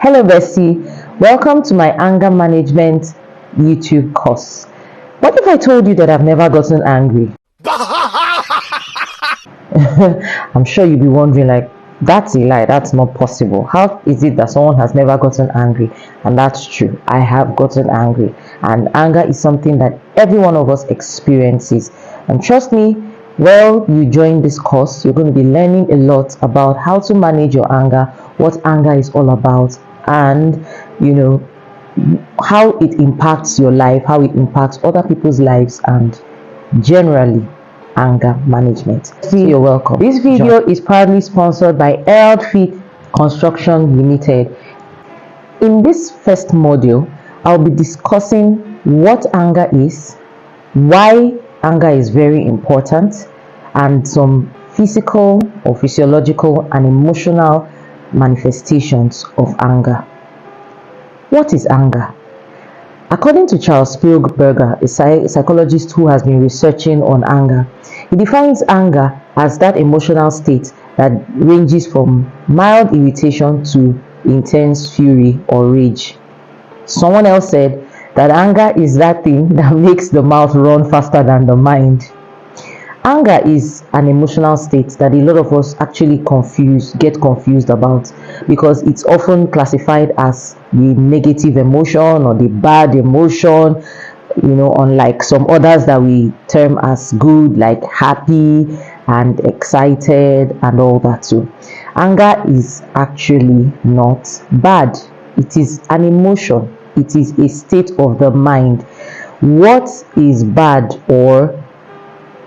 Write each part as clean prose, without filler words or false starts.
Hello bestie, welcome to my anger management YouTube course. What if I told you that I've never gotten angry? I'm sure you'll be wondering, like, that's a lie, that's not possible. How is it that someone has never gotten angry? And that's true, I have gotten angry. And anger is something that every one of us experiences. And trust me, well, you join this course, you're going to be learning a lot about how to manage your anger, what anger is all about, and how it impacts your life, how it impacts other people's lives, and generally anger management. So you're welcome. This video is proudly sponsored by Fit Construction Limited. In this first module, I'll be discussing what anger is, why anger is very important, and some physical or physiological and emotional manifestations of anger. What is anger? According to Charles Spielberger, a psychologist who has been researching on anger, he defines anger as that emotional state that ranges from mild irritation to intense fury or rage. Someone else said that anger is that thing that makes the mouth run faster than the mind. Anger is an emotional state that a lot of us actually get confused about, because it's often classified as the negative emotion or the bad emotion, unlike some others that we term as good, like happy and excited and all that too. Anger is actually not bad. It is an emotion. It is a state of the mind. What is bad or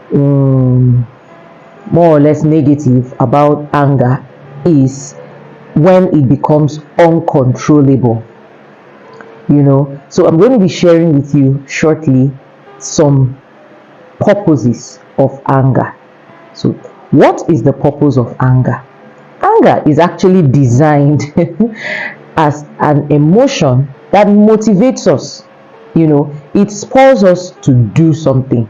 more or less negative about anger is when it becomes uncontrollable. So I'm going to be sharing with you shortly some purposes of anger. So what is the purpose of anger? Anger is actually designed as an emotion that motivates us. It spurs us to do something.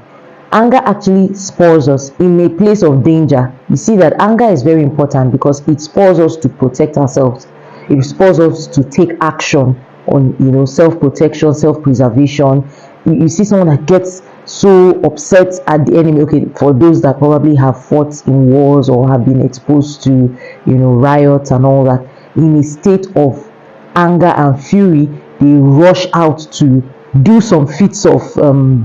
Anger actually spurs us in a place of danger. You see that anger is very important because it spurs us to protect ourselves. It spurs us to take action on self-protection, self-preservation. You see someone that gets so upset at the enemy. Okay, for those that probably have fought in wars or have been exposed to riots and all that, in a state of anger and fury, they rush out to do some feats of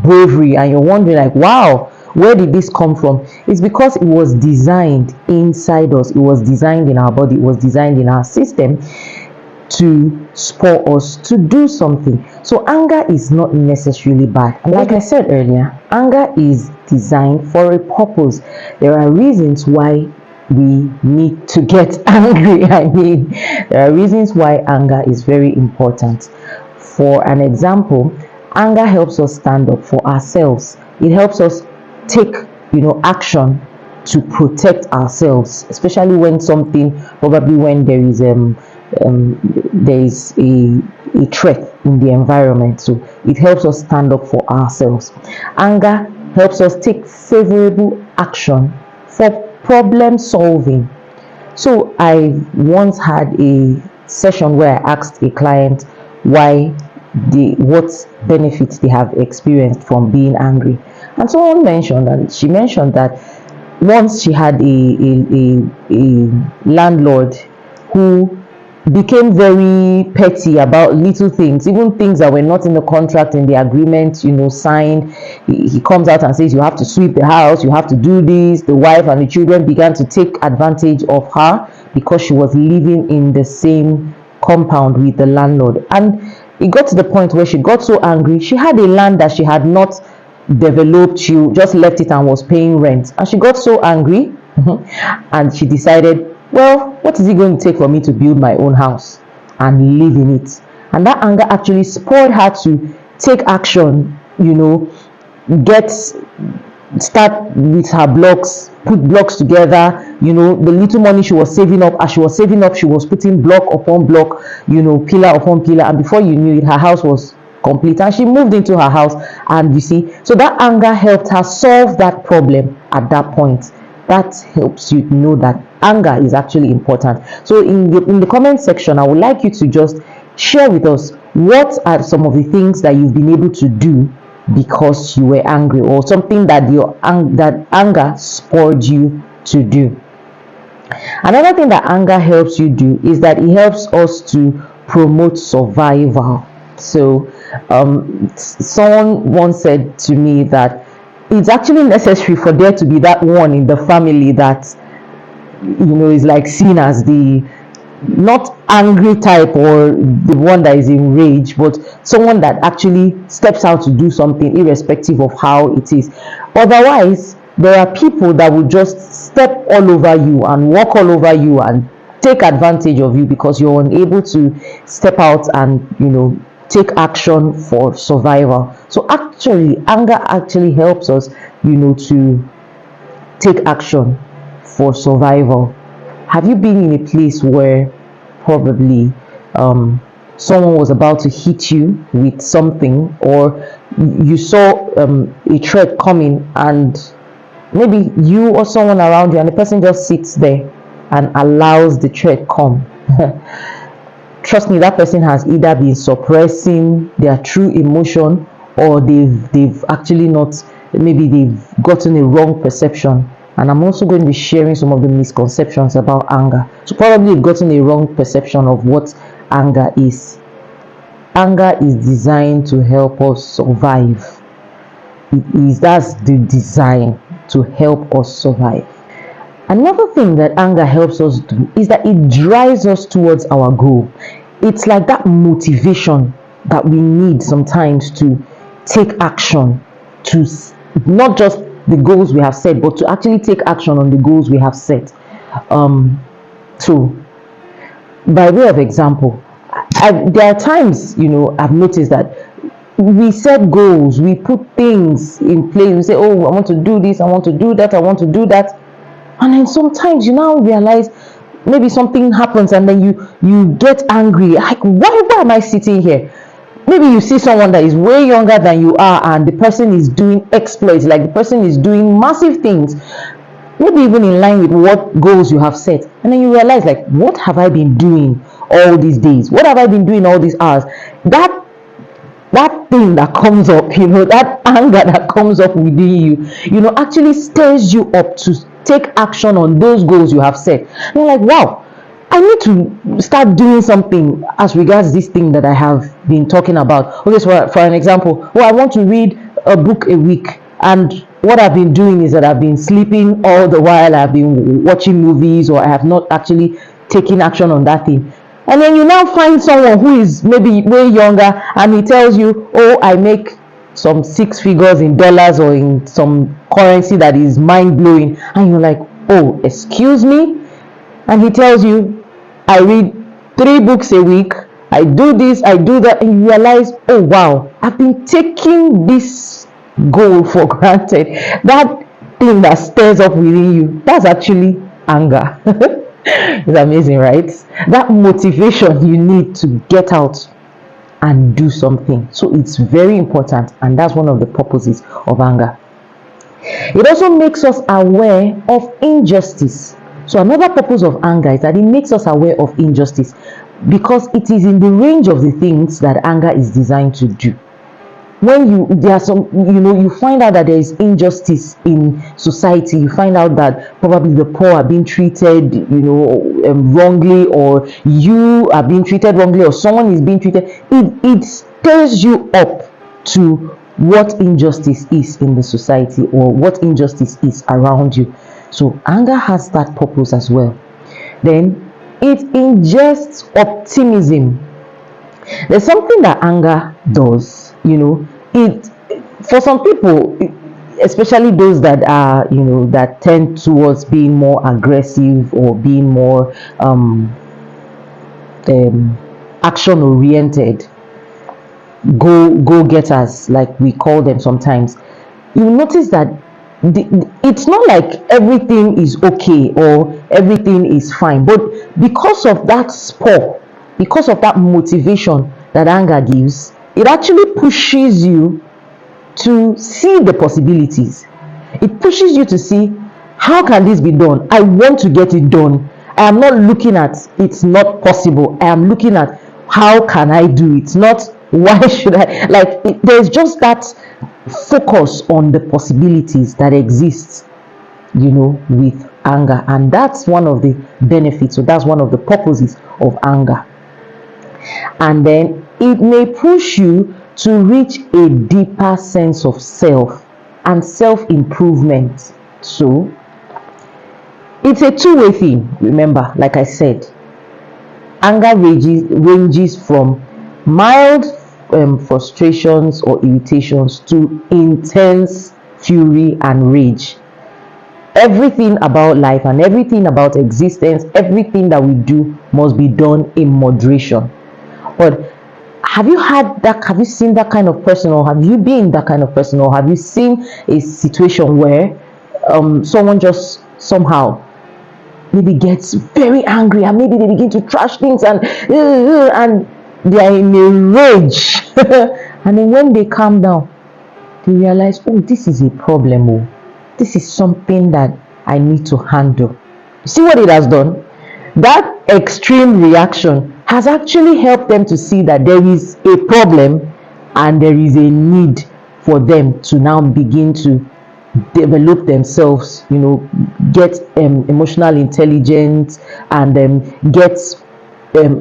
bravery, and you're wondering, like, wow, where did this come from? It's because it was designed inside us. It was designed in our body. It was designed in our system to spur us to do something. So anger is not necessarily bad. And like I said earlier, anger is designed for a purpose. There are reasons why we need to get angry. There are reasons why anger is very important. For an example, anger helps us stand up for ourselves. It helps us take, action to protect ourselves, especially when there is a threat in the environment. So it helps us stand up for ourselves. Anger helps us take favorable action for problem solving. So I once had a session where I asked a client what benefits they have experienced from being angry, and someone mentioned that once she had a landlord who became very petty about little things, even things that were not in the contract, in the agreement signed. He comes out and says, you have to sweep the house, you have to do this. The wife and the children began to take advantage of her because she was living in the same compound with the landlord. And it got to the point where she got so angry. She had a land that she had not developed. She just left it and was paying rent. And she got so angry and she decided, well, what is it going to take for me to build my own house and live in it? And that anger actually spurred her to take action, start with her blocks, put blocks together. The little money she was saving up, as she was saving up, she was putting block upon block, pillar upon pillar, and before you knew it, her house was complete, and she moved into her house. And you see, so that anger helped her solve that problem at that point. that helps you know that anger is actually important. So in the comment section, I would like you to just share with us what are some of the things that you've been able to do because you were angry, or something that that anger spurred you to do. Another thing that anger helps you do is that it helps us to promote survival. So someone once said to me that it's actually necessary for there to be that one in the family that is like seen as the not angry type, or the one that is enraged, but someone that actually steps out to do something irrespective of how it is. Otherwise, there are people that will just step all over you and walk all over you and take advantage of you because you're unable to step out and take action for survival. So actually, anger actually helps us to take action for survival. Have you been in a place where probably someone was about to hit you with something, or you saw a threat coming, and maybe you or someone around you, and the person just sits there and allows the threat come? Trust me, that person has either been suppressing their true emotion, or they've actually not, maybe they've gotten a wrong perception. And I'm also going to be sharing some of the misconceptions about anger. So probably you've gotten a wrong perception of what anger is. Anger is designed to help us survive. That's the design, to help us survive. Another thing that anger helps us do is that it drives us towards our goal. It's like that motivation that we need sometimes to take action, to not just the goals we have set, but to actually take action on the goals we have set. So, by way of example, there are times, I've noticed that we set goals, we put things in place, we say, oh, I want to do this, I want to do that, I want to do that. And then sometimes you now realize maybe something happens, and then you get angry, like, why am I sitting here? Maybe you see someone that is way younger than you are, and the person is doing exploits, like the person is doing massive things, maybe even in line with what goals you have set. And then you realize, like, what have I been doing all these days? What have I been doing all these hours? That thing that comes up, that anger that comes up within you, actually stirs you up to take action on those goals you have set. And you're like, wow, I need to start doing something as regards this thing that I have been talking about. Okay, so for an example, I want to read a book a week, and what I've been doing is that I've been sleeping all the while, I've been watching movies, or I have not actually taken action on that thing. And then you now find someone who is maybe way younger, and he tells you, oh, I make some 6 figures in dollars or in some currency that is mind-blowing. And you're like, oh, excuse me? And he tells you, I read 3 books a week, I do this, I do that. And you realize, oh wow, I've been taking this goal for granted. That thing that stirs up within you, that's actually anger. It's amazing, right? That motivation you need to get out and do something. So it's very important, and that's one of the purposes of anger. It also makes us aware of injustice. So another purpose of anger is that it makes us aware of injustice, because it is in the range of the things that anger is designed to do. When you find out that there is injustice in society, you find out that probably the poor are being treated wrongly, or you are being treated wrongly, or someone is being treated, it stirs you up to what injustice is in the society, or what injustice is around you. So anger has that purpose as well. Then it ingests optimism. There's something that anger does. It, for some people, especially those that are that tend towards being more aggressive, or being more action oriented, go getters, like we call them sometimes, you notice that it's not like everything is okay or everything is fine, but because of that spur, because of that motivation that anger gives, it actually pushes you to see the possibilities. It pushes you to see, how can this be done? I want to get it done. I am not looking at it's not possible. I am looking at how can I do it, not why should I. There's just that focus on the possibilities that exist, with anger. And that's one of the benefits, so that's one of the purposes of anger. And then it may push you to reach a deeper sense of self and self-improvement. So it's a two-way thing. Remember, like I said, anger ranges from mild frustrations or irritations to intense fury and rage. Everything about life and everything about existence, everything that we do must be done in moderation. But have you seen that kind of person, or have you been that kind of person, or have you seen a situation where someone just somehow maybe gets very angry and maybe they begin to trash things and they are in a rage and then when they calm down they realize, oh, this is a problem, oh, this is something that I need to handle. See what it has done? That extreme reaction has actually helped them to see that there is a problem and there is a need for them to now begin to develop themselves, get emotional intelligence and get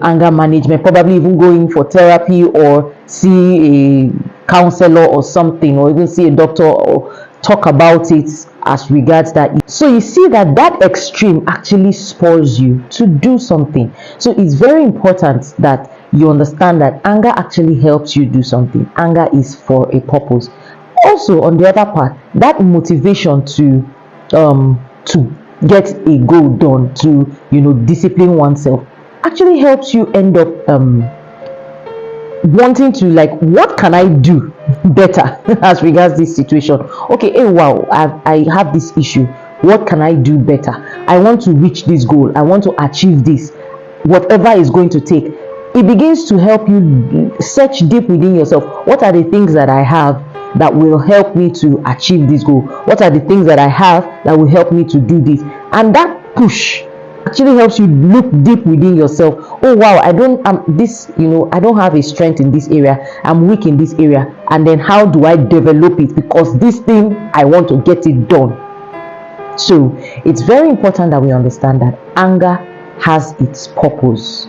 anger management, probably even going for therapy or see a counselor or something, or even see a doctor or talk about it as regards that. So you see that extreme actually spurs you to do something. So it's very important that you understand that anger actually helps you do something. Anger is for a purpose. Also, on the other part, that motivation to get a goal done, to discipline oneself, actually helps you end up wanting to, like, what can I do better as regards this situation? Okay, hey, wow, I have this issue. What can I do better? I want to reach this goal. I want to achieve this. Whatever is going to take, it begins to help you search deep within yourself. What are the things that I have that will help me to achieve this goal? What are the things that I have that will help me to do this? And that push actually helps you look deep within yourself. Oh wow, I don't have a strength in this area, I'm weak in this area, and then how do I develop it? Because this thing, I want to get it done. So it's very important that we understand that anger has its purpose.